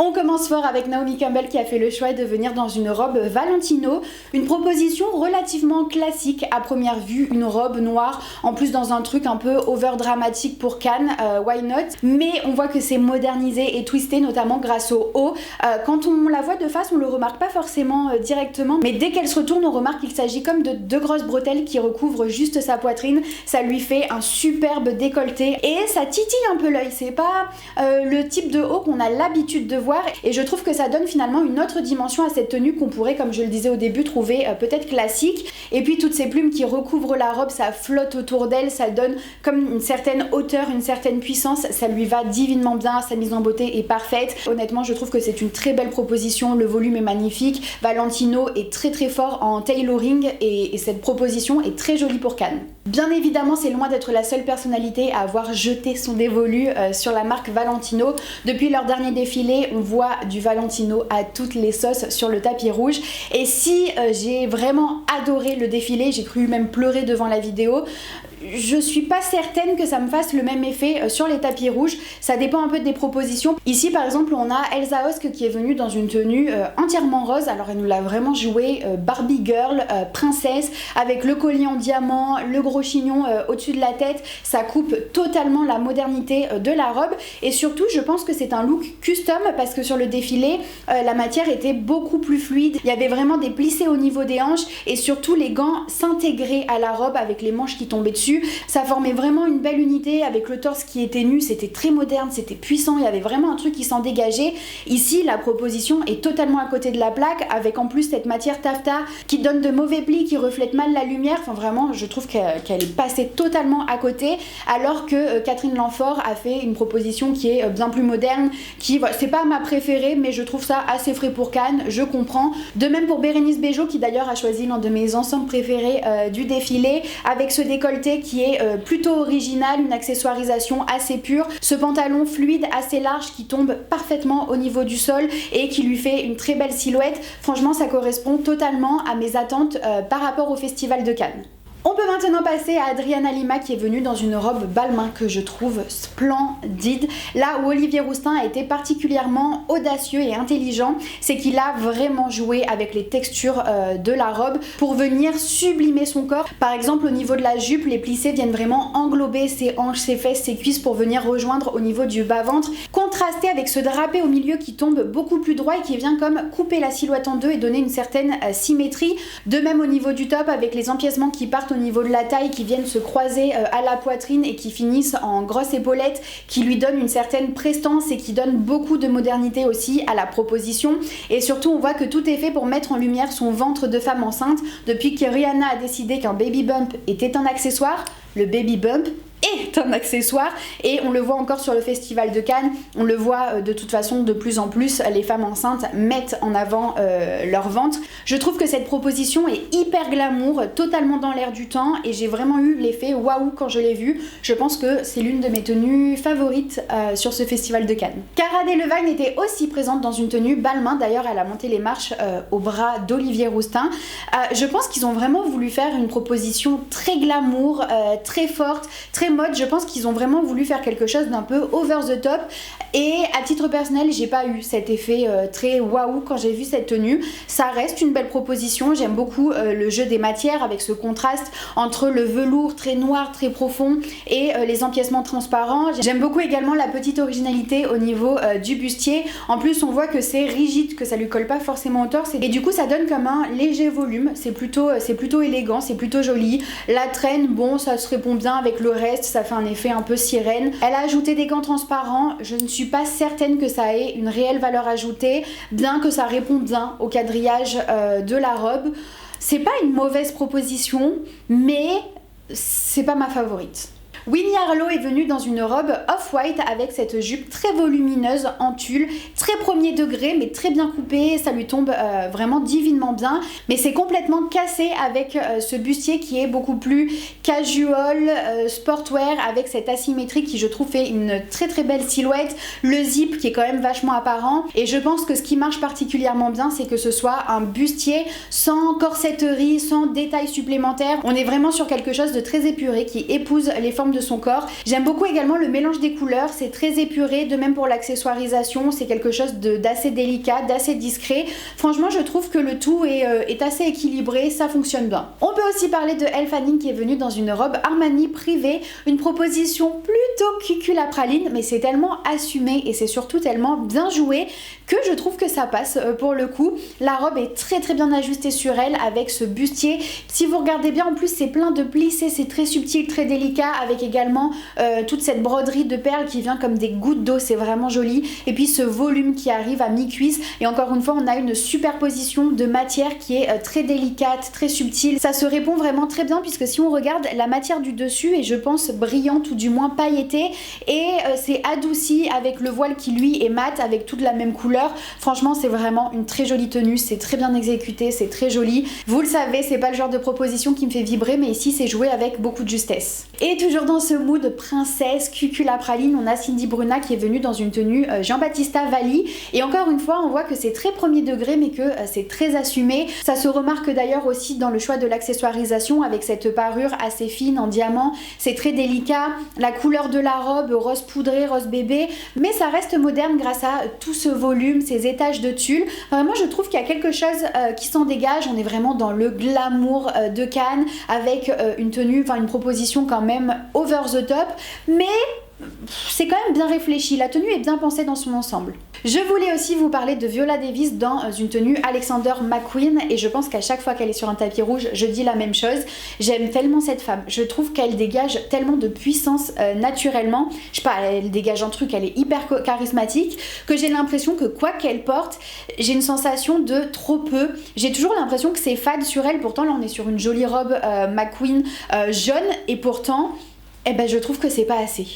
On commence fort avec Naomi Campbell qui a fait le choix de venir dans une robe Valentino, une proposition relativement classique à première vue, une robe noire, en plus dans un truc un peu over dramatique pour Cannes, why not? Mais on voit que c'est modernisé et twisté, notamment grâce au haut. Quand on la voit de face, on le remarque pas forcément directement, mais dès qu'elle se retourne, on remarque qu'il s'agit comme de deux grosses bretelles qui recouvrent juste sa poitrine. Ça lui fait un superbe décolleté et ça titille un peu l'œil. C'est pas le type de haut qu'on a l'habitude de voir. Et je trouve que ça donne finalement une autre dimension à cette tenue qu'on pourrait, comme je le disais au début, trouver peut-être classique. Et puis toutes ces plumes qui recouvrent la robe, ça flotte autour d'elle, ça donne comme une certaine hauteur, une certaine puissance, ça lui va divinement bien, sa mise en beauté est parfaite. Honnêtement, je trouve que c'est une très belle proposition, le volume est magnifique, Valentino est très très fort en tailoring et cette proposition est très jolie pour Cannes. Bien évidemment, c'est loin d'être la seule personnalité à avoir jeté son dévolu sur la marque Valentino. Depuis leur dernier défilé, on voit du Valentino à toutes les sauces sur le tapis rouge. Et si j'ai vraiment adoré le défilé, j'ai cru même pleurer devant la vidéo, je suis pas certaine que ça me fasse le même effet sur les tapis rouges. Ça dépend un peu des propositions. Ici par exemple on a Elsa Hosk qui est venue dans une tenue entièrement rose. Alors elle nous l'a vraiment joué Barbie girl, princesse, avec le collier en diamant, le gros chignon au-dessus de la tête. Ça coupe totalement la modernité de la robe. Et surtout je pense que c'est un look custom parce que sur le défilé la matière était beaucoup plus fluide. Il y avait vraiment des plissés au niveau des hanches et surtout les gants s'intégraient à la robe avec les manches qui tombaient dessus. Ça formait vraiment une belle unité avec le torse qui était nu, c'était très moderne, c'était puissant, il y avait vraiment un truc qui s'en dégageait. Ici, la proposition est totalement à côté de la plaque, avec en plus cette matière taffetas qui donne de mauvais plis, qui reflète mal la lumière. Enfin vraiment, je trouve qu'elle est passée totalement à côté, alors que Catherine Lanfort a fait une proposition qui est bien plus moderne, qui, voilà, c'est pas ma préférée, mais je trouve ça assez frais pour Cannes, je comprends. De même pour Bérénice Bejo, qui d'ailleurs a choisi l'un de mes ensembles préférés du défilé, avec ce décolleté qui est plutôt original, une accessoirisation assez pure, ce pantalon fluide assez large qui tombe parfaitement au niveau du sol et qui lui fait une très belle silhouette. Franchement, ça correspond totalement à mes attentes par rapport au Festival de Cannes. On peut maintenant passer à Adriana Lima qui est venue dans une robe balmain que je trouve splendide. Là où Olivier Rousteing a été particulièrement audacieux et intelligent, c'est qu'il a vraiment joué avec les textures de la robe pour venir sublimer son corps. Par exemple, au niveau de la jupe, les plissés viennent vraiment englober ses hanches, ses fesses, ses cuisses pour venir rejoindre au niveau du bas-ventre, contrasté avec ce drapé au milieu qui tombe beaucoup plus droit et qui vient comme couper la silhouette en deux et donner une certaine symétrie. De même au niveau du top avec les empiècements qui partent au niveau de la taille, qui viennent se croiser à la poitrine et qui finissent en grosses épaulettes, qui lui donnent une certaine prestance et qui donnent beaucoup de modernité aussi à la proposition. Et surtout on voit que tout est fait pour mettre en lumière son ventre de femme enceinte. Depuis que Rihanna a décidé qu'un baby bump était un accessoire, le baby bump est un accessoire et on le voit encore sur le Festival de Cannes, on le voit de toute façon de plus en plus, les femmes enceintes mettent en avant leur ventre. Je trouve que cette proposition est hyper glamour, totalement dans l'air du temps et j'ai vraiment eu l'effet waouh quand je l'ai vue. Je pense que c'est l'une de mes tenues favorites sur ce Festival de Cannes. Cara Delevingne était aussi présente dans une tenue balmain, d'ailleurs elle a monté les marches au bras d'Olivier Rousteing. Je pense qu'ils ont vraiment voulu faire une proposition très glamour, très forte, très mode. Je pense qu'ils ont vraiment voulu faire quelque chose d'un peu over the top et à titre personnel j'ai pas eu cet effet très waouh quand j'ai vu cette tenue. Ça reste une belle proposition, j'aime beaucoup le jeu des matières avec ce contraste entre le velours très noir, très profond et les empiècements transparents. J'aime beaucoup également la petite originalité au niveau du bustier. En plus on voit que c'est rigide, que ça lui colle pas forcément au torse et du coup ça donne comme un léger volume. C'est plutôt élégant, c'est plutôt joli. La traîne, bon, ça se répond bien avec le reste, ça fait un effet un peu sirène. Elle a ajouté des gants transparents, je ne suis pas certaine que ça ait une réelle valeur ajoutée, bien que ça réponde bien au quadrillage de la robe. C'est pas une mauvaise proposition, mais c'est pas ma favorite. Winnie Harlow est venue dans une robe off-white avec cette jupe très volumineuse en tulle, très premier degré mais très bien coupée, ça lui tombe vraiment divinement bien, mais c'est complètement cassé avec ce bustier qui est beaucoup plus casual, sportwear, avec cette asymétrie qui je trouve fait une très très belle silhouette, le zip qui est quand même vachement apparent et je pense que ce qui marche particulièrement bien c'est que ce soit un bustier sans corsetterie, sans détails supplémentaires, on est vraiment sur quelque chose de très épuré qui épouse les formes forme de son corps. J'aime beaucoup également le mélange des couleurs, c'est très épuré, de même pour l'accessoirisation, c'est quelque chose d'assez délicat, d'assez discret. Franchement, je trouve que le tout est assez équilibré, ça fonctionne bien. On peut aussi parler de Elle Fanning qui est venue dans une robe Armani privée, une proposition plutôt cucul à praline, mais c'est tellement assumé et c'est surtout tellement bien joué que je trouve que ça passe pour le coup. La robe est très bien ajustée sur elle avec ce bustier. Si vous regardez bien, en plus c'est plein de plissés, c'est très subtil, très délicat, avec également toute cette broderie de perles qui vient comme des gouttes d'eau, c'est vraiment joli. Et puis ce volume qui arrive à mi-cuisse, et encore une fois on a une superposition de matière qui est très délicate, très subtile. Ça se répond vraiment très bien puisque si on regarde la matière du dessus est je pense brillante ou du moins pailletée, et c'est adouci avec le voile qui lui est mat avec toute la même couleur. Franchement c'est vraiment une très jolie tenue, c'est très bien exécuté, c'est très joli. Vous le savez, c'est pas le genre de proposition qui me fait vibrer, mais ici c'est joué avec beaucoup de justesse. Et toujours dans ce mood princesse, cucul à praline, on a Cindy Bruna qui est venue dans une tenue Giambattista Valli, et encore une fois on voit que c'est très premier degré mais que c'est très assumé. Ça se remarque d'ailleurs aussi dans le choix de l'accessoirisation avec cette parure assez fine en diamant, c'est très délicat, la couleur de la robe rose poudré, rose bébé, mais ça reste moderne grâce à tout ce volume, ces étages de tulle. Vraiment je trouve qu'il y a quelque chose qui s'en dégage, on est vraiment dans le glamour de Cannes avec une tenue, enfin une proposition quand même over the top, mais c'est quand même bien réfléchi, la tenue est bien pensée dans son ensemble. Je voulais aussi vous parler de Viola Davis dans une tenue Alexander McQueen, et je pense qu'à chaque fois qu'elle est sur un tapis rouge, je dis la même chose. J'aime tellement cette femme, je trouve qu'elle dégage tellement de puissance naturellement. Je sais pas, elle dégage un truc, elle est hyper charismatique, que j'ai l'impression que quoi qu'elle porte, j'ai une sensation de trop peu. J'ai toujours l'impression que c'est fade sur elle, pourtant là on est sur une jolie robe McQueen jaune, et pourtant, eh ben, je trouve que c'est pas assez.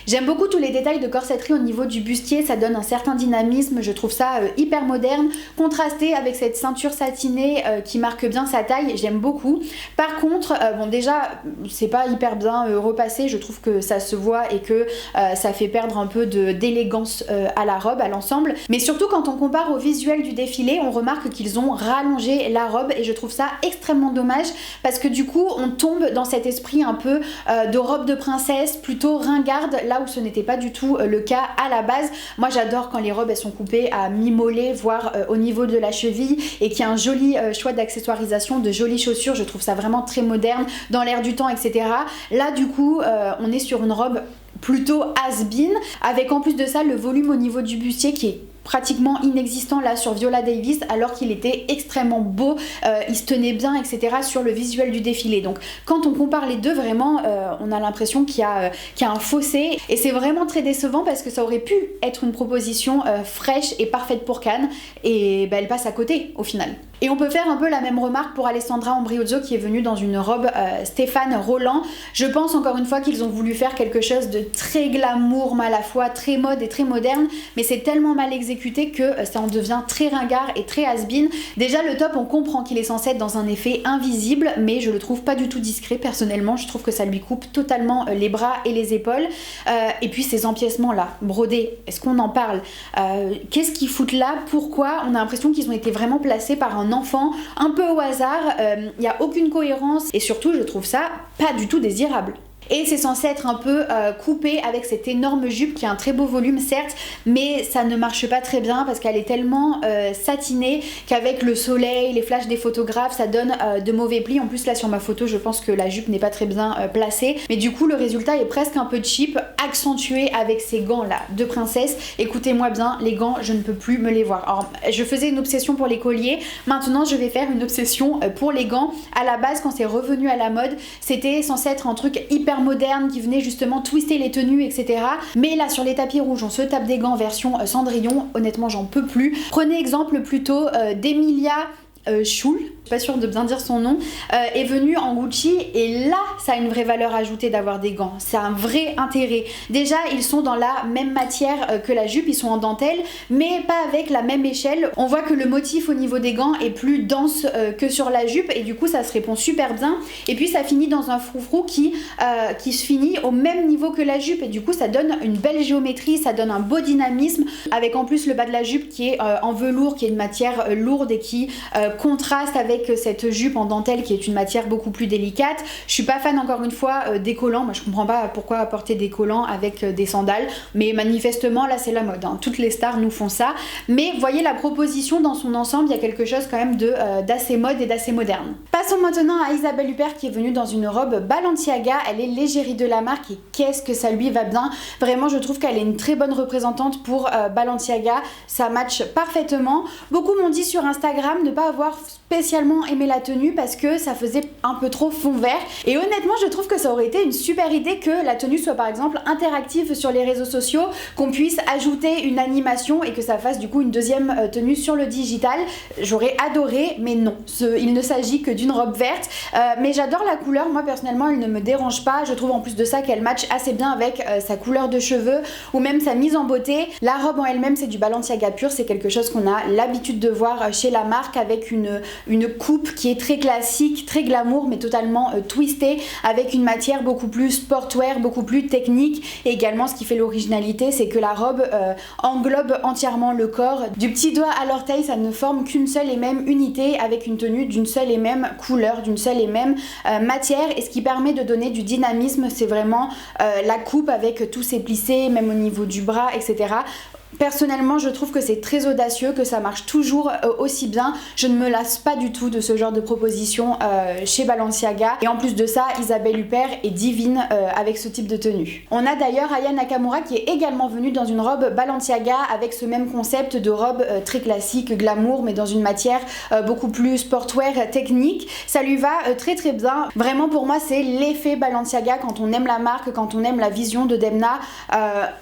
J'aime beaucoup tous les détails de corsetterie au niveau du bustier, ça donne un certain dynamisme, je trouve ça hyper moderne, contrasté avec cette ceinture satinée qui marque bien sa taille, j'aime beaucoup. Par contre, bon déjà, c'est pas hyper bien repassé, je trouve que ça se voit et que ça fait perdre un peu d'élégance à la robe, à l'ensemble. Mais surtout quand on compare au visuel du défilé, on remarque qu'ils ont rallongé la robe et je trouve ça extrêmement dommage parce que du coup, on tombe dans cet esprit un peu de robe de princesse, plutôt ringarde, là où ce n'était pas du tout le cas à la base. Moi j'adore quand les robes elles sont coupées à mi-mollet, voire au niveau de la cheville, et qu'il y a un joli choix d'accessoirisation, de jolies chaussures, je trouve ça vraiment très moderne, dans l'air du temps, etc. Là du coup on est sur une robe plutôt has-been, avec en plus de ça le volume au niveau du bustier qui est pratiquement inexistant là sur Viola Davis, alors qu'il était extrêmement beau, il se tenait bien, etc. sur le visuel du défilé. Donc quand on compare les deux, vraiment on a l'impression qu'il y a un fossé, et c'est vraiment très décevant parce que ça aurait pu être une proposition fraîche et parfaite pour Cannes, et elle passe à côté au final. Et on peut faire un peu la même remarque pour Alessandra Ambrosiozzo qui est venue dans une robe Stéphane Roland. Je pense encore une fois qu'ils ont voulu faire quelque chose de très glamour, mais à la fois très mode et très moderne, mais c'est tellement mal exécuté que ça en devient très ringard et très has-been. Déjà le top, on comprend qu'il est censé être dans un effet invisible, mais je le trouve pas du tout discret personnellement, je trouve que ça lui coupe totalement les bras et les épaules. Et puis ces empiècements là, brodés, est-ce qu'on en parle? Qu'est-ce qu'ils foutent là? Pourquoi? On a l'impression qu'ils ont été vraiment placés par un enfant, un peu au hasard, il n'y a aucune cohérence, et surtout je trouve ça pas du tout désirable. Et c'est censé être un peu coupé avec cette énorme jupe qui a un très beau volume certes, mais ça ne marche pas très bien parce qu'elle est tellement satinée qu'avec le soleil, les flashs des photographes, ça donne de mauvais plis. En plus là sur ma photo je pense que la jupe n'est pas très bien placée, mais du coup le résultat est presque un peu cheap, accentué avec ces gants là de princesse. Écoutez-moi bien, les gants je ne peux plus me les voir. Alors je faisais une obsession pour les colliers, maintenant je vais faire une obsession pour les gants. À la base quand c'est revenu à la mode, c'était censé être un truc hyper moderne qui venait justement twister les tenues, etc. Mais là sur les tapis rouges on se tape des gants version Cendrillon, honnêtement j'en peux plus. Prenez exemple plutôt d'Emilia Schul, je suis pas sûre de bien dire son nom, est venue en Gucci, et là ça a une vraie valeur ajoutée d'avoir des gants, c'est un vrai intérêt. Déjà ils sont dans la même matière que la jupe, ils sont en dentelle mais pas avec la même échelle. On voit que le motif au niveau des gants est plus dense que sur la jupe, et du coup ça se répond super bien, et puis ça finit dans un froufrou qui se finit au même niveau que la jupe, et du coup ça donne une belle géométrie, ça donne un beau dynamisme, avec en plus le bas de la jupe qui est en velours, qui est une matière lourde et qui contraste avec avec cette jupe en dentelle qui est une matière beaucoup plus délicate. Je suis pas fan encore une fois des collants, moi je comprends pas pourquoi porter des collants avec des sandales, mais manifestement là c'est la mode, hein. Toutes les stars nous font ça, mais voyez la proposition dans son ensemble, il y a quelque chose quand même d'assez mode et d'assez moderne. Passons maintenant à Isabelle Huppert qui est venue dans une robe Balenciaga, elle est l'égérie de la marque et qu'est-ce que ça lui va bien, vraiment je trouve qu'elle est une très bonne représentante pour Balenciaga, ça match parfaitement. Beaucoup m'ont dit sur Instagram ne pas avoir spécialement aimé la tenue parce que ça faisait un peu trop fond vert, et honnêtement je trouve que ça aurait été une super idée que la tenue soit par exemple interactive sur les réseaux sociaux, qu'on puisse ajouter une animation et que ça fasse du coup une deuxième tenue sur le digital. J'aurais adoré, mais non, il ne s'agit que d'une robe verte, mais j'adore la couleur, moi personnellement elle ne me dérange pas, je trouve en plus de ça qu'elle match assez bien avec sa couleur de cheveux ou même sa mise en beauté. La robe en elle-même c'est du Balenciaga pur, c'est quelque chose qu'on a l'habitude de voir chez la marque avec une coupe qui est très classique, très glamour mais totalement twistée, avec une matière beaucoup plus sportwear, beaucoup plus technique. Et également ce qui fait l'originalité c'est que la robe englobe entièrement le corps, du petit doigt à l'orteil, ça ne forme qu'une seule et même unité avec une tenue d'une seule et même couleur, d'une seule et même matière, et ce qui permet de donner du dynamisme c'est vraiment la coupe avec tous ses plissés, même au niveau du bras, etc. Personnellement je trouve que c'est très audacieux, que ça marche toujours aussi bien, je ne me lasse pas du tout de ce genre de proposition chez Balenciaga, et en plus de ça Isabelle Huppert est divine avec ce type de tenue. On a d'ailleurs Aya Nakamura qui est également venue dans une robe Balenciaga avec ce même concept de robe très classique, glamour, mais dans une matière beaucoup plus sportwear, technique. Ça lui va très très bien, vraiment pour moi c'est l'effet Balenciaga quand on aime la marque, quand on aime la vision de Demna.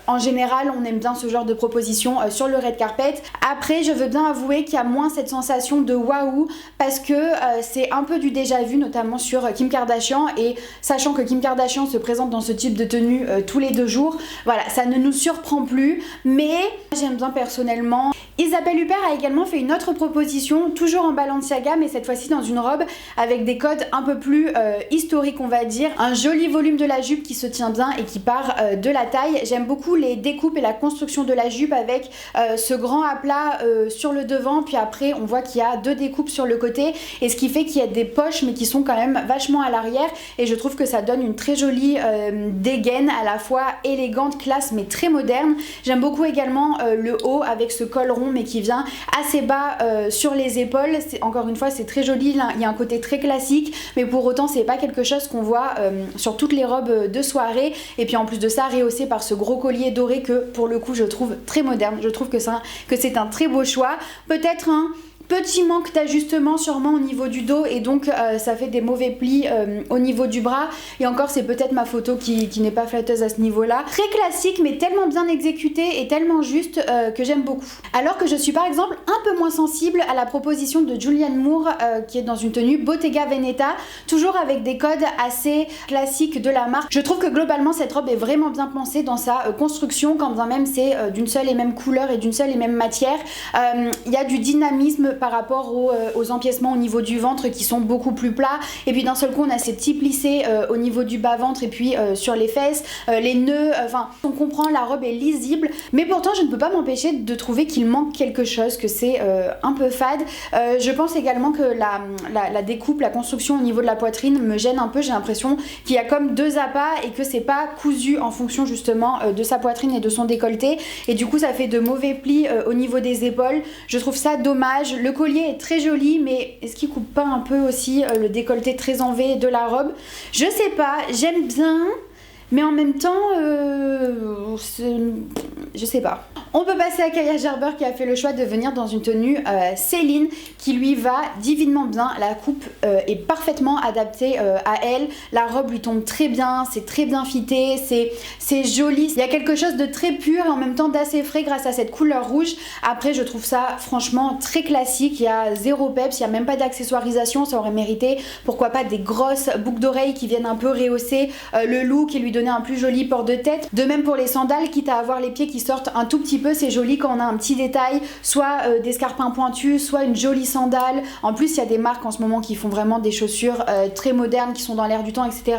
En général on aime bien ce genre de proposition sur le red carpet. Après je veux bien avouer qu'il y a moins cette sensation de waouh parce que c'est un peu du déjà vu, notamment sur Kim Kardashian, et sachant que Kim Kardashian se présente dans ce type de tenue tous les 2 jours, voilà, ça ne nous surprend plus, mais j'aime bien personnellement. Isabelle Huppert a également fait une autre proposition, toujours en Balenciaga, mais cette fois-ci dans une robe avec des codes un peu plus historiques on va dire, un joli volume de la jupe qui se tient bien et qui part de la taille. J'aime beaucoup les découpes et la construction de la jupe avec ce grand aplat sur le devant, puis après on voit qu'il y a 2 découpes sur le côté, et ce qui fait qu'il y a des poches mais qui sont quand même vachement à l'arrière, et je trouve que ça donne une très jolie dégaine à la fois élégante, classe mais très moderne. J'aime beaucoup également le haut avec ce col rond mais qui vient assez bas sur les épaules, encore une fois c'est très joli, il y a un côté très classique mais pour autant c'est pas quelque chose qu'on voit sur toutes les robes de soirée, et puis en plus de ça rehaussé par ce gros collier doré que pour le coup je trouve très moderne. Je trouve que c'est un très beau choix, peut-être un petit manque d'ajustement sûrement au niveau du dos, et donc ça fait des mauvais plis au niveau du bras, et encore c'est peut-être ma photo qui n'est pas flatteuse à ce niveau là. Très classique mais tellement bien exécuté et tellement juste que j'aime beaucoup. Alors que je suis par exemple un peu moins sensible à la proposition de Julianne Moore qui est dans une tenue Bottega Veneta, toujours avec des codes assez classiques de la marque. Je trouve que globalement cette robe est vraiment bien pensée dans sa construction, quand bien même c'est d'une seule et même couleur et d'une seule et même matière. Il y a du dynamisme par rapport aux empiècements au niveau du ventre qui sont beaucoup plus plats, et puis d'un seul coup on a ces petits plissés au niveau du bas ventre et puis sur les fesses, les nœuds, enfin on comprend, la robe est lisible, mais pourtant je ne peux pas m'empêcher de trouver qu'il manque quelque chose, que c'est un peu fade. Je pense également que la découpe, la construction au niveau de la poitrine me gêne un peu, j'ai l'impression qu'il y a comme 2 appâts et que c'est pas cousu en fonction justement de sa poitrine et de son décolleté, et du coup ça fait de mauvais plis au niveau des épaules. Je trouve ça dommage. Le collier est très joli, mais est-ce qu'il coupe pas un peu aussi le décolleté très en V de la robe? Je sais pas, j'aime bien, mais en même temps je sais pas. On peut passer à Kaia Gerber qui a fait le choix de venir dans une tenue Céline qui lui va divinement bien. La coupe est parfaitement adaptée à elle, la robe lui tombe très bien, c'est très bien fité, c'est joli, il y a quelque chose de très pur et en même temps d'assez frais grâce à cette couleur rouge. Après je trouve ça franchement très classique, il y a zéro peps, il n'y a même pas d'accessoirisation, ça aurait mérité pourquoi pas des grosses boucles d'oreilles qui viennent un peu rehausser le look et lui donner donner un plus joli port de tête. De même pour les sandales, quitte à avoir les pieds qui sortent un tout petit peu, c'est joli quand on a un petit détail, soit des escarpins pointus, soit une jolie sandale. En plus, il y a des marques en ce moment qui font vraiment des chaussures très modernes, qui sont dans l'air du temps, etc.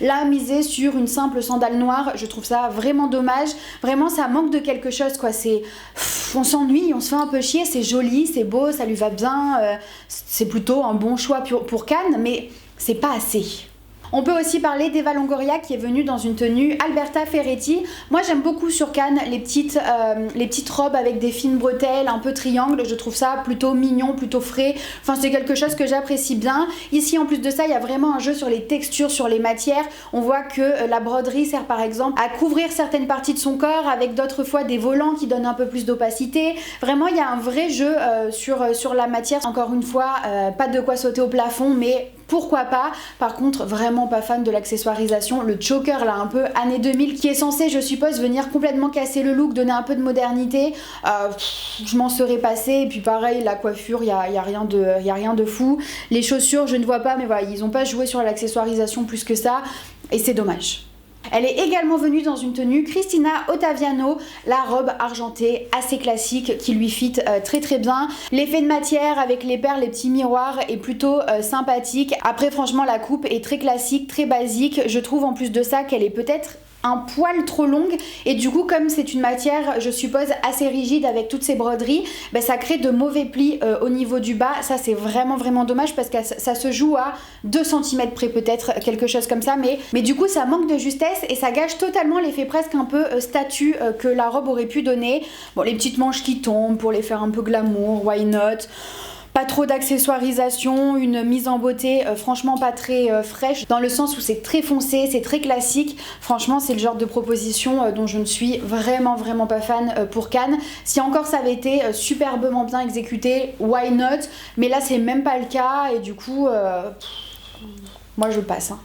Là, miser sur une simple sandale noire, je trouve ça vraiment dommage. Vraiment, ça manque de quelque chose, quoi. On s'ennuie, on se fait un peu chier, c'est joli, c'est beau, ça lui va bien. C'est plutôt un bon choix pour Cannes, mais c'est pas assez. On peut aussi parler d'Eva Longoria qui est venue dans une tenue Alberta Ferretti. Moi j'aime beaucoup sur Cannes les petites robes avec des fines bretelles, un peu triangle. Je trouve ça plutôt mignon, plutôt frais. Enfin c'est quelque chose que j'apprécie bien. Ici en plus de ça il y a vraiment un jeu sur les textures, sur les matières. On voit que la broderie sert par exemple à couvrir certaines parties de son corps avec d'autres fois des volants qui donnent un peu plus d'opacité. Vraiment il y a un vrai jeu sur la matière. Encore une fois, pas de quoi sauter au plafond mais pourquoi pas. Par contre vraiment pas fan de l'accessoirisation. Le choker là un peu années 2000 qui est censé je suppose venir complètement casser le look, donner un peu de modernité, je m'en serais passée. Et puis pareil la coiffure y a rien de fou. Les chaussures je ne vois pas mais voilà ils ont pas joué sur l'accessoirisation plus que ça et c'est dommage. Elle est également venue dans une tenue Cristina Ottaviano, la robe argentée assez classique qui lui fit très très bien. L'effet de matière avec les perles, les petits miroirs est plutôt sympathique. Après franchement la coupe est très classique, très basique. Je trouve en plus de ça qu'elle est peut-être un poil trop longue et du coup comme c'est une matière je suppose assez rigide avec toutes ces broderies, ben, ça crée de mauvais plis au niveau du bas. Ça c'est vraiment dommage parce que ça se joue à 2 cm près peut-être, quelque chose comme ça, mais du coup ça manque de justesse et ça gâche totalement l'effet presque un peu statue que la robe aurait pu donner. Bon les petites manches qui tombent pour les faire un peu glamour, why not. Pas trop d'accessoirisation, une mise en beauté franchement pas très fraîche, dans le sens où c'est très foncé, c'est très classique. Franchement c'est le genre de proposition dont je ne suis vraiment pas fan pour Cannes. Si encore ça avait été superbement bien exécuté, why not, mais là c'est même pas le cas et du coup moi je passe hein.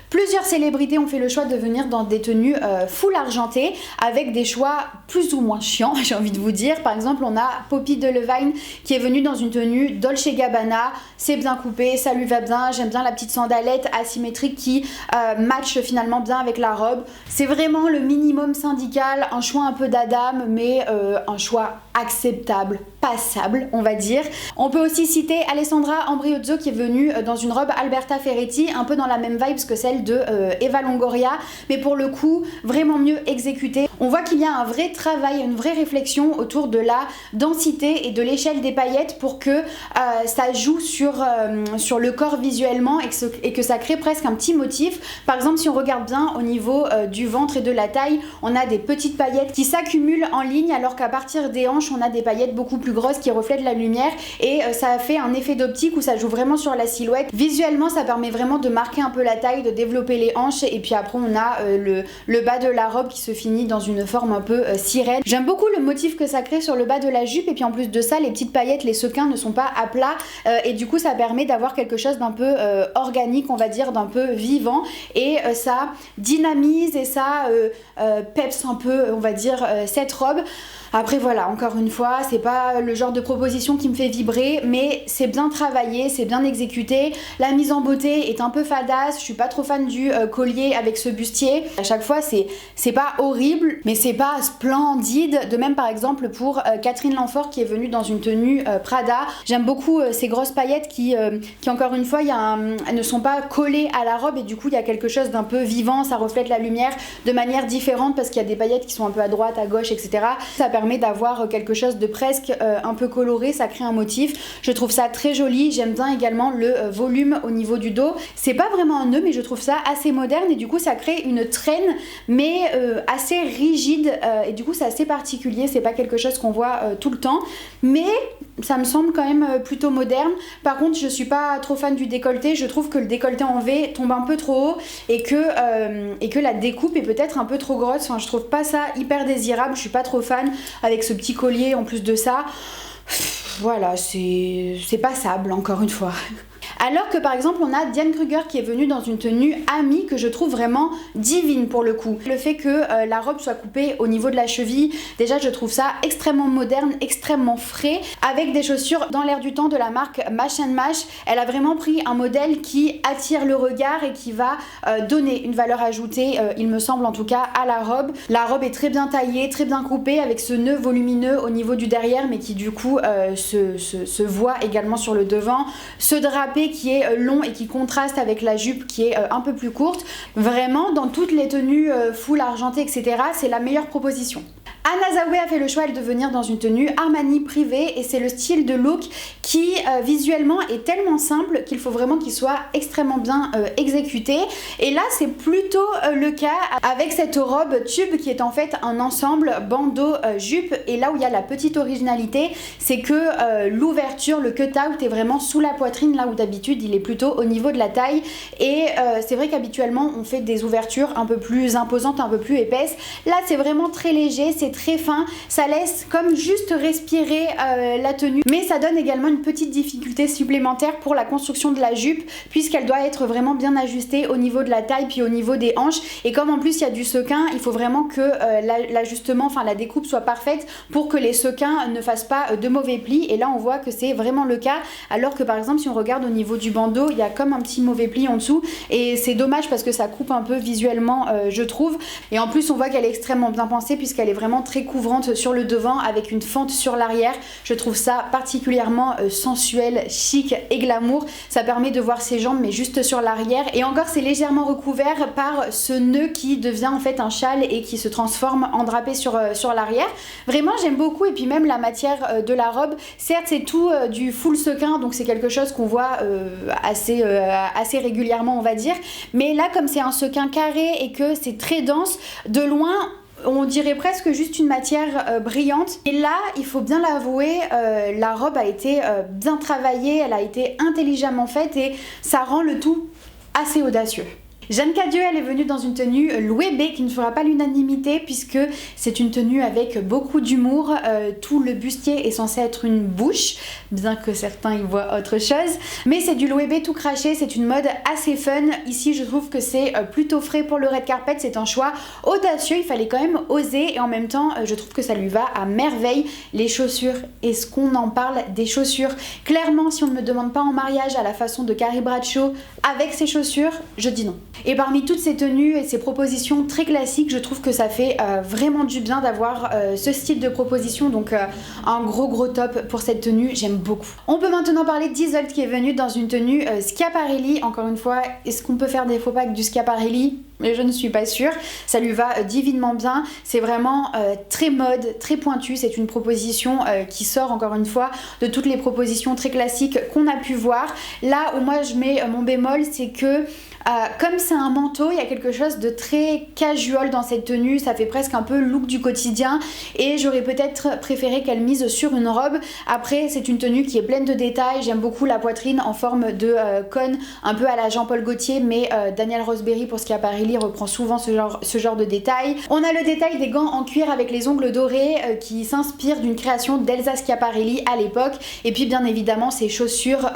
Plusieurs célébrités ont fait le choix de venir dans des tenues full argentées avec des choix plus ou moins chiants, j'ai envie de vous dire. Par exemple, on a Poppy Delevingne qui est venue dans une tenue Dolce & Gabbana. C'est bien coupé, ça lui va bien. J'aime bien la petite sandalette asymétrique qui match finalement bien avec la robe. C'est vraiment le minimum syndical, un choix un peu d'Adam, mais un choix acceptable, passable, on va dire. On peut aussi citer Alessandra Ambriozzo qui est venue dans une robe Alberta Ferretti, un peu dans la même vibe que celle de Eva Longoria, mais pour le coup vraiment mieux exécutée. On voit qu'il y a un vrai travail, une vraie réflexion autour de la densité et de l'échelle des paillettes pour que ça joue sur le corps visuellement et que ça crée presque un petit motif. Par exemple si on regarde bien au niveau du ventre et de la taille, on a des petites paillettes qui s'accumulent en ligne alors qu'à partir des hanches on a des paillettes beaucoup plus grosses qui reflètent la lumière et ça fait un effet d'optique où ça joue vraiment sur la silhouette. Visuellement ça permet vraiment de marquer un peu la taille, de développer les hanches et puis après on a le bas de la robe qui se finit dans une forme un peu sirène. J'aime beaucoup le motif que ça crée sur le bas de la jupe et puis en plus de ça les petites paillettes, les sequins ne sont pas à plat et du coup ça permet d'avoir quelque chose d'un peu organique, on va dire, d'un peu vivant et ça dynamise et ça peps un peu, on va dire, cette robe. Après voilà, encore une fois, c'est pas le genre de proposition qui me fait vibrer, mais c'est bien travaillé, c'est bien exécuté. La mise en beauté est un peu fadasse, je suis pas trop fan du collier avec ce bustier. À chaque fois, c'est pas horrible, mais c'est pas splendide. De même par exemple pour Catherine Lanfort qui est venue dans une tenue Prada. J'aime beaucoup ces grosses paillettes qui encore une fois, elles ne sont pas collées à la robe et du coup il y a quelque chose d'un peu vivant, ça reflète la lumière de manière différente parce qu'il y a des paillettes qui sont un peu à droite, à gauche, etc. Ça permet d'avoir quelque chose de presque un peu coloré, ça crée un motif. Je trouve ça très joli. J'aime bien également le volume au niveau du dos. C'est pas vraiment un nœud mais je trouve ça assez moderne et du coup ça crée une traîne mais assez rigide et du coup c'est assez particulier. C'est pas quelque chose qu'on voit tout le temps mais ça me semble quand même plutôt moderne. Par contre je suis pas trop fan du décolleté. Je trouve que le décolleté en V tombe un peu trop haut et que la découpe est peut-être un peu trop grosse. Enfin je trouve pas ça hyper désirable. Je suis pas trop fan avec ce petit collier en plus de ça. Voilà, c'est passable encore une fois. Alors que par exemple on a Diane Kruger qui est venue dans une tenue Ami que je trouve vraiment divine pour le coup. Le fait que la robe soit coupée au niveau de la cheville, déjà je trouve ça extrêmement moderne, extrêmement frais, avec des chaussures dans l'air du temps de la marque Mash and Mash. Elle a vraiment pris un modèle qui attire le regard et qui va donner une valeur ajoutée, il me semble en tout cas, à la robe. La robe est très bien taillée, très bien coupée, avec ce nœud volumineux au niveau du derrière, mais qui du coup se voit également sur le devant. Ce drapé qui est long et qui contraste avec la jupe qui est un peu plus courte. Vraiment, dans toutes les tenues full argentées, etc., c'est la meilleure proposition. Anna Zaoué a fait le choix de venir dans une tenue Armani privée et c'est le style de look qui visuellement est tellement simple qu'il faut vraiment qu'il soit extrêmement bien exécuté. Et là c'est plutôt le cas avec cette robe tube qui est en fait un ensemble bandeau jupe, et là où il y a la petite originalité c'est que l'ouverture, le cut-out est vraiment sous la poitrine, là où d'habitude il est plutôt au niveau de la taille, et c'est vrai qu'habituellement on fait des ouvertures un peu plus imposantes, un peu plus épaisses. Là c'est vraiment très léger, c'est très fin, ça laisse comme juste respirer la tenue, mais ça donne également une petite difficulté supplémentaire pour la construction de la jupe puisqu'elle doit être vraiment bien ajustée au niveau de la taille puis au niveau des hanches, et comme en plus il y a du sequin, il faut vraiment que l'ajustement, enfin la découpe soit parfaite pour que les sequins ne fassent pas de mauvais plis, et là on voit que c'est vraiment le cas, alors que par exemple si on regarde au niveau du bandeau il y a comme un petit mauvais pli en dessous et c'est dommage parce que ça coupe un peu visuellement je trouve, et en plus on voit qu'elle est extrêmement bien pensée puisqu'elle est vraiment très couvrante sur le devant avec une fente sur l'arrière. Je trouve ça particulièrement sensuel, chic et glamour. Ça permet de voir ses jambes mais juste sur l'arrière, et encore c'est légèrement recouvert par ce nœud qui devient en fait un châle et qui se transforme en drapé sur l'arrière. Vraiment j'aime beaucoup, et puis même la matière de la robe, certes c'est tout du full sequin donc c'est quelque chose qu'on voit assez régulièrement on va dire, mais là comme c'est un sequin carré et que c'est très dense, de loin on dirait presque juste une matière brillante. Et là, il faut bien l'avouer, la robe a été bien travaillée, elle a été intelligemment faite et ça rend le tout assez audacieux. Jeanne Cadieux, elle est venue dans une tenue Louis B qui ne fera pas l'unanimité puisque c'est une tenue avec beaucoup d'humour. Tout le bustier est censé être une bouche, bien que certains y voient autre chose. Mais c'est du Louis B tout craché, c'est une mode assez fun. Ici, je trouve que c'est plutôt frais pour le red carpet, c'est un choix audacieux, il fallait quand même oser, et en même temps, je trouve que ça lui va à merveille. Les chaussures, est-ce qu'on en parle des chaussures? Clairement, si on ne me demande pas en mariage à la façon de Carrie Bradshaw avec ses chaussures, je dis non. Et parmi toutes ces tenues et ces propositions très classiques, je trouve que ça fait vraiment du bien d'avoir ce style de proposition, donc un gros top pour cette tenue, j'aime beaucoup. On peut maintenant parler d'Isolde qui est venue dans une tenue Schiaparelli. Encore une fois, est-ce qu'on peut faire des faux pas avec du Schiaparelli? Mais je ne suis pas sûre, ça lui va divinement bien, c'est vraiment très mode, très pointu, c'est une proposition qui sort encore une fois de toutes les propositions très classiques qu'on a pu voir. Là où moi je mets mon bémol, c'est que comme c'est un manteau, il y a quelque chose de très casual dans cette tenue, ça fait presque un peu look du quotidien, et j'aurais peut-être préféré qu'elle mise sur une robe. Après c'est une tenue qui est pleine de détails, j'aime beaucoup la poitrine en forme de cône, un peu à la Jean-Paul Gaultier, mais Daniel Roseberry pour Schiaparelli reprend souvent ce genre de détails. On a le détail des gants en cuir avec les ongles dorés qui s'inspire d'une création d'Elsa Schiaparelli à l'époque, et puis bien évidemment ces chaussures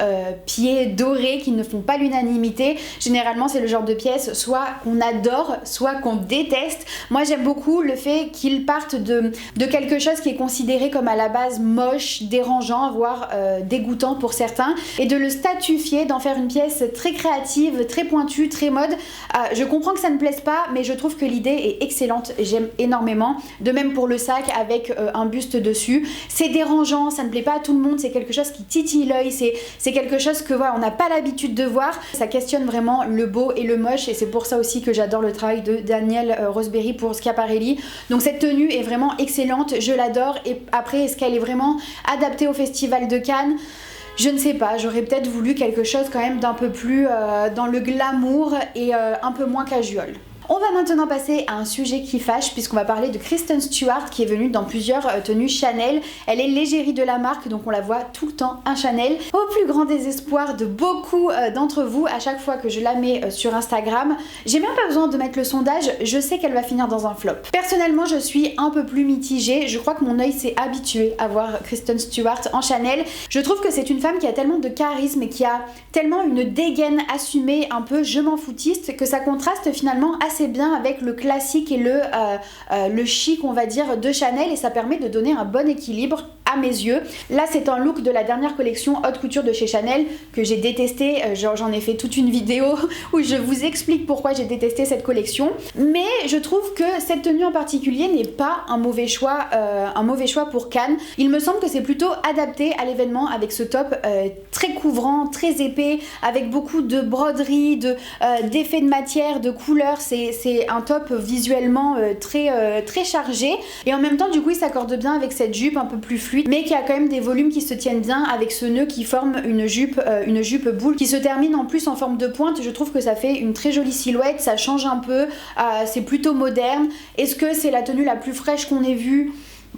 pieds dorés qui ne font pas l'unanimité. Généralement c'est le genre de pièce soit qu'on adore, soit qu'on déteste. Moi j'aime beaucoup le fait qu'ils partent de quelque chose qui est considéré comme à la base moche, dérangeant, voire dégoûtant pour certains, et de le statufier, d'en faire une pièce très créative, très pointue, très mode. Je comprends que ça ne plaise pas, mais je trouve que l'idée est excellente, j'aime énormément. De même pour le sac avec un buste dessus. C'est dérangeant, ça ne plaît pas à tout le monde, c'est quelque chose qui titille l'œil, c'est quelque chose que voilà, on n'a pas l'habitude de voir. Ça questionne vraiment le beau et le moche, et c'est pour ça aussi que j'adore le travail de Daniel Roseberry pour Schiaparelli. Donc cette tenue est vraiment excellente, je l'adore. Et après, est-ce qu'elle est vraiment adaptée au festival de Cannes? Je ne sais pas, j'aurais peut-être voulu quelque chose quand même d'un peu plus dans le glamour et un peu moins casual. On va maintenant passer à un sujet qui fâche puisqu'on va parler de Kristen Stewart qui est venue dans plusieurs tenues Chanel. Elle est l'égérie de la marque, donc on la voit tout le temps un Chanel. Au plus grand désespoir de beaucoup d'entre vous, à chaque fois que je la mets sur Instagram, j'ai même pas besoin de mettre le sondage, je sais qu'elle va finir dans un flop. Personnellement, je suis un peu plus mitigée, je crois que mon œil s'est habitué à voir Kristen Stewart en Chanel. Je trouve que c'est une femme qui a tellement de charisme et qui a tellement une dégaine assumée, un peu je m'en foutiste, que ça contraste finalement assez bien avec le classique et le chic, on va dire, de Chanel, et ça permet de donner un bon équilibre à mes yeux. Là, c'est un look de la dernière collection haute couture de chez Chanel que j'ai détesté. J'en ai fait toute une vidéo où je vous explique pourquoi j'ai détesté cette collection. Mais je trouve que cette tenue en particulier n'est pas un mauvais choix pour Cannes. Il me semble que c'est plutôt adapté à l'événement avec ce top très couvrant, très épais, avec beaucoup de broderies, d'effets de matière, de couleurs. C'est un top visuellement très chargé. Et en même temps, du coup, il s'accorde bien avec cette jupe un peu plus fluide, mais qui a quand même des volumes qui se tiennent bien avec ce nœud qui forme une jupe boule qui se termine en plus en forme de pointe. Je trouve que ça fait une très jolie silhouette, ça change un peu, c'est plutôt moderne. Est-ce que c'est la tenue la plus fraîche qu'on ait vue ?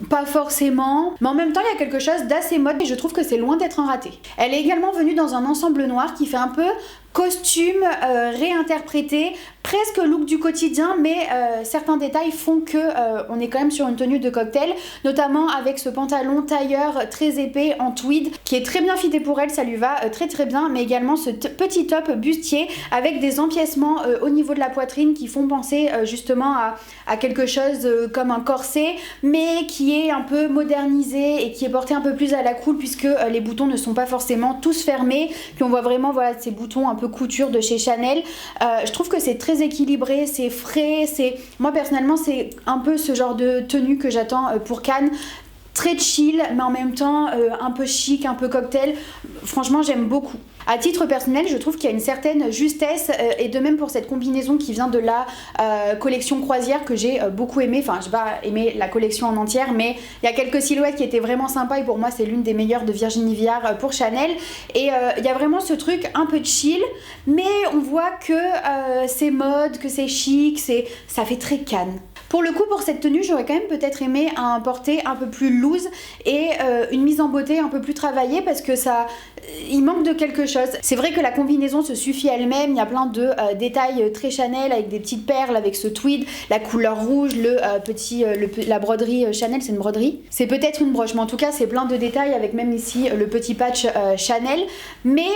Pas forcément, mais en même temps il y a quelque chose d'assez mode et je trouve que c'est loin d'être un raté. Elle est également venue dans un ensemble noir qui fait un peu costume réinterprété, presque look du quotidien, mais certains détails font que on est quand même sur une tenue de cocktail, notamment avec ce pantalon tailleur très épais en tweed qui est très bien fité pour elle, ça lui va très bien, mais également ce petit top bustier avec des empiècements au niveau de la poitrine qui font penser justement à quelque chose comme un corset, mais qui est un peu modernisé et qui est porté un peu plus à la cool puisque les boutons ne sont pas forcément tous fermés, puis on voit vraiment voilà ces boutons un peu couture de chez Chanel. Je trouve que c'est très équilibré, c'est frais, moi personnellement c'est un peu ce genre de tenue que j'attends pour Cannes. Très chill, mais en même temps un peu chic, un peu cocktail. Franchement, j'aime beaucoup. À titre personnel, je trouve qu'il y a une certaine justesse et de même pour cette combinaison qui vient de la collection croisière que j'ai beaucoup aimé. Enfin, j'ai pas aimé la collection en entière, mais il y a quelques silhouettes qui étaient vraiment sympas et pour moi, c'est l'une des meilleures de Virginie Viard pour Chanel. Et il y a vraiment ce truc un peu chill, mais on voit que c'est mode, que c'est chic, ça fait très Cannes. Pour le coup, pour cette tenue, j'aurais quand même peut-être aimé un porté un peu plus loose et une mise en beauté un peu plus travaillée parce que il manque de quelque chose. C'est vrai que la combinaison se suffit elle-même, il y a plein de détails très Chanel avec des petites perles, avec ce tweed, la couleur rouge, la broderie Chanel, c'est une broderie. C'est peut-être une broche, mais en tout cas, c'est plein de détails avec même ici le petit patch Chanel. Mais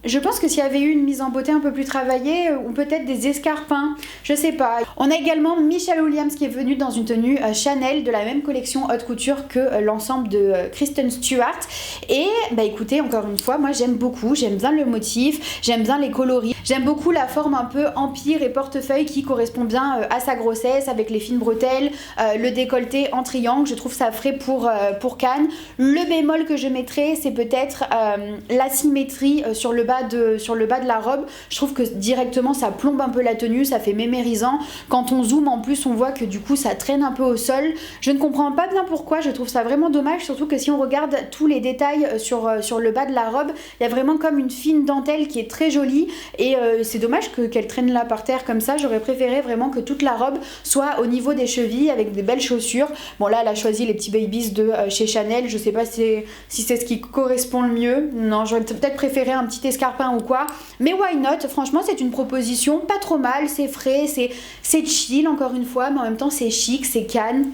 je pense que s'il y avait eu une mise en beauté un peu plus travaillée ou peut-être des escarpins, je sais pas. On a également Michelle Williams qui est venue dans une tenue Chanel de la même collection haute couture que l'ensemble de Kristen Stewart. Et bah écoutez, encore une fois, moi j'aime beaucoup, j'aime bien le motif, j'aime bien les coloris, j'aime beaucoup la forme un peu empire et portefeuille qui correspond bien à sa grossesse avec les fines bretelles, le décolleté en triangle, je trouve ça frais pour Cannes. Le bémol que je mettrais, c'est peut-être l'asymétrie sur le bas de la robe. Je trouve que directement ça plombe un peu la tenue, ça fait mémérisant. Quand on zoome en plus on voit que du coup ça traîne un peu au sol. Je ne comprends pas bien pourquoi, je trouve ça vraiment dommage, surtout que si on regarde tous les détails sur le bas de la robe, il y a vraiment comme une fine dentelle qui est très jolie et c'est dommage qu'elle traîne là par terre comme ça. J'aurais préféré vraiment que toute la robe soit au niveau des chevilles avec des belles chaussures. Bon là elle a choisi les petits babies de chez Chanel, je sais pas si c'est ce qui correspond le mieux. Non, j'aurais peut-être préféré un petit escarpin ou quoi, mais why not? Franchement c'est une proposition pas trop mal, c'est frais, c'est chill encore une fois, mais en même temps c'est chic, c'est Cannes,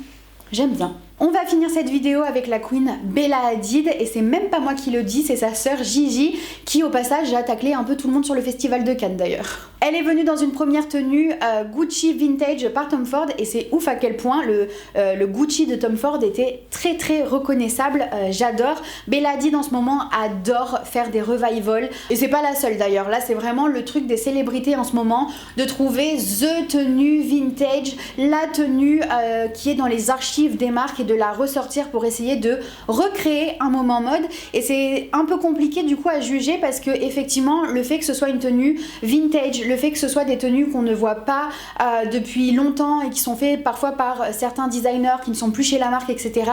j'aime bien. On va finir cette vidéo avec la queen Bella Hadid et c'est même pas moi qui le dis, c'est sa sœur Gigi qui au passage a taclé un peu tout le monde sur le festival de Cannes d'ailleurs. Elle est venue dans une première tenue Gucci vintage par Tom Ford et c'est ouf à quel point le Gucci de Tom Ford était très reconnaissable, j'adore. Bella Hadid en ce moment adore faire des revivals et c'est pas la seule d'ailleurs, là c'est vraiment le truc des célébrités en ce moment de trouver the tenue vintage, la tenue qui est dans les archives des marques et de de la ressortir pour essayer de recréer un moment mode. Et c'est un peu compliqué du coup à juger parce que effectivement le fait que ce soit une tenue vintage, le fait que ce soit des tenues qu'on ne voit pas depuis longtemps et qui sont faites parfois par certains designers qui ne sont plus chez la marque, etc.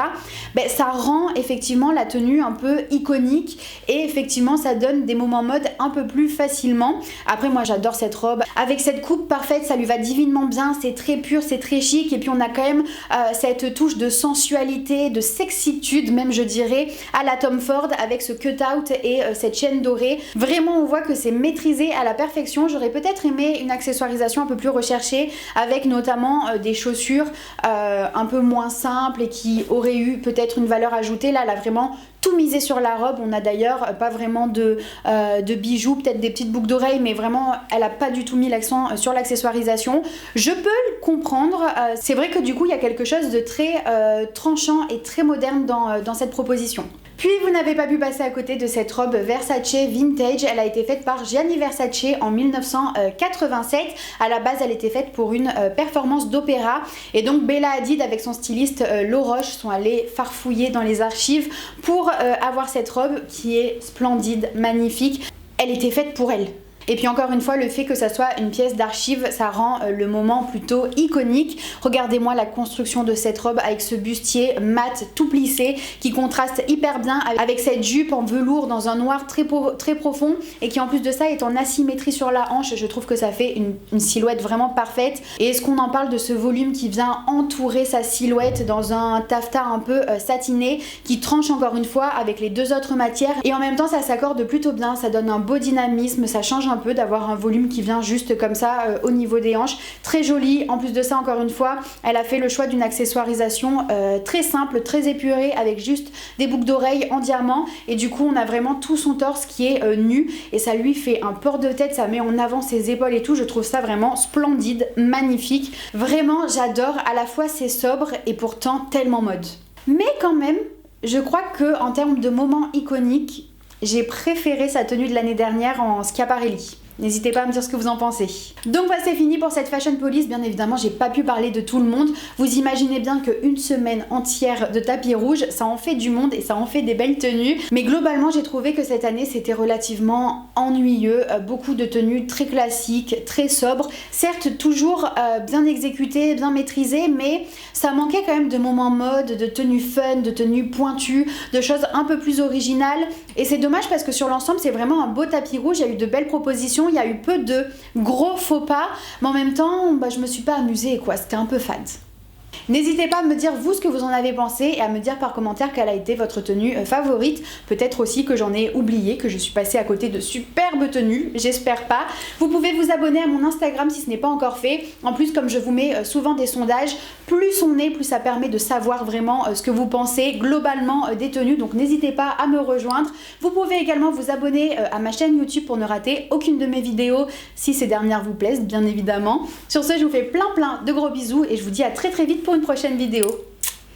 Ben, ça rend effectivement la tenue un peu iconique et effectivement ça donne des moments mode un peu plus facilement. Après moi j'adore cette robe avec cette coupe parfaite, ça lui va divinement bien, c'est très pur, c'est très chic et puis on a quand même cette touche de sensualité, de sexitude même je dirais à la Tom Ford avec ce cut-out et cette chaîne dorée. Vraiment on voit que c'est maîtrisé à la perfection. J'aurais peut-être aimé une accessoirisation un peu plus recherchée avec notamment des chaussures un peu moins simples et qui auraient eu peut-être une valeur ajoutée. Là elle a vraiment tout misé sur la robe. On a d'ailleurs pas vraiment de bijoux, peut-être des petites boucles d'oreilles, mais vraiment elle a pas du tout mis l'accent sur l'accessoirisation. Je peux le comprendre, c'est vrai que du coup il y a quelque chose de très tranchant et très moderne dans cette proposition. Puis vous n'avez pas pu passer à côté de cette robe Versace vintage. Elle a été faite par Gianni Versace en 1987. À la base elle était faite pour une performance d'opéra et donc Bella Hadid avec son styliste Laroche sont allés farfouiller dans les archives pour avoir cette robe qui est splendide, magnifique. Elle était faite pour elle. Et puis encore une fois, le fait que ça soit une pièce d'archive, ça rend le moment plutôt iconique. Regardez-moi la construction de cette robe avec ce bustier mat tout plissé qui contraste hyper bien avec cette jupe en velours dans un noir très profond et qui en plus de ça est en asymétrie sur la hanche. Je trouve que ça fait une silhouette vraiment parfaite. Et est-ce qu'on en parle de ce volume qui vient entourer sa silhouette dans un taffetas un peu satiné qui tranche encore une fois avec les deux autres matières et en même temps ça s'accorde plutôt bien, ça donne un beau dynamisme, ça change un peu d'avoir un volume qui vient juste comme ça au niveau des hanches, très joli. En plus de ça encore une fois elle a fait le choix d'une accessoirisation très simple, très épurée avec juste des boucles d'oreilles en diamant et du coup on a vraiment tout son torse qui est nu et ça lui fait un port de tête, ça met en avant ses épaules et tout. Je trouve ça vraiment splendide, magnifique, vraiment j'adore. À la fois c'est sobre et pourtant tellement mode, mais quand même je crois que en termes de moments iconiques j'ai préféré sa tenue de l'année dernière en Schiaparelli. N'hésitez pas à me dire ce que vous en pensez. Donc bah, c'est fini pour cette Fashion Police. Bien évidemment j'ai pas pu parler de tout le monde. Vous imaginez bien qu'une semaine entière de tapis rouge ça en fait du monde et ça en fait des belles tenues. Mais globalement j'ai trouvé que cette année c'était relativement ennuyeux. Beaucoup de tenues très classiques, très sobres. Certes toujours bien exécutées, bien maîtrisées, mais ça manquait quand même de moments mode, de tenues fun, de tenues pointues, de choses un peu plus originales. Et c'est dommage parce que sur l'ensemble c'est vraiment un beau tapis rouge. Il y a eu de belles propositions. Il y a eu peu de gros faux pas, mais en même temps, bah, je me suis pas amusée quoi, c'était un peu fade. N'hésitez pas à me dire vous ce que vous en avez pensé et à me dire par commentaire quelle a été votre tenue favorite. Peut-être aussi que j'en ai oublié, que je suis passée à côté de superbes tenues, j'espère pas. Vous pouvez vous abonner à mon Instagram si ce n'est pas encore fait. En plus comme je vous mets souvent des sondages, plus on est, plus ça permet de savoir vraiment ce que vous pensez globalement des tenues. Donc n'hésitez pas à me rejoindre. Vous pouvez également vous abonner à ma chaîne YouTube pour ne rater aucune de mes vidéos si ces dernières vous plaisent bien évidemment. Sur ce je vous fais plein de gros bisous et je vous dis à très vite pour une prochaine vidéo.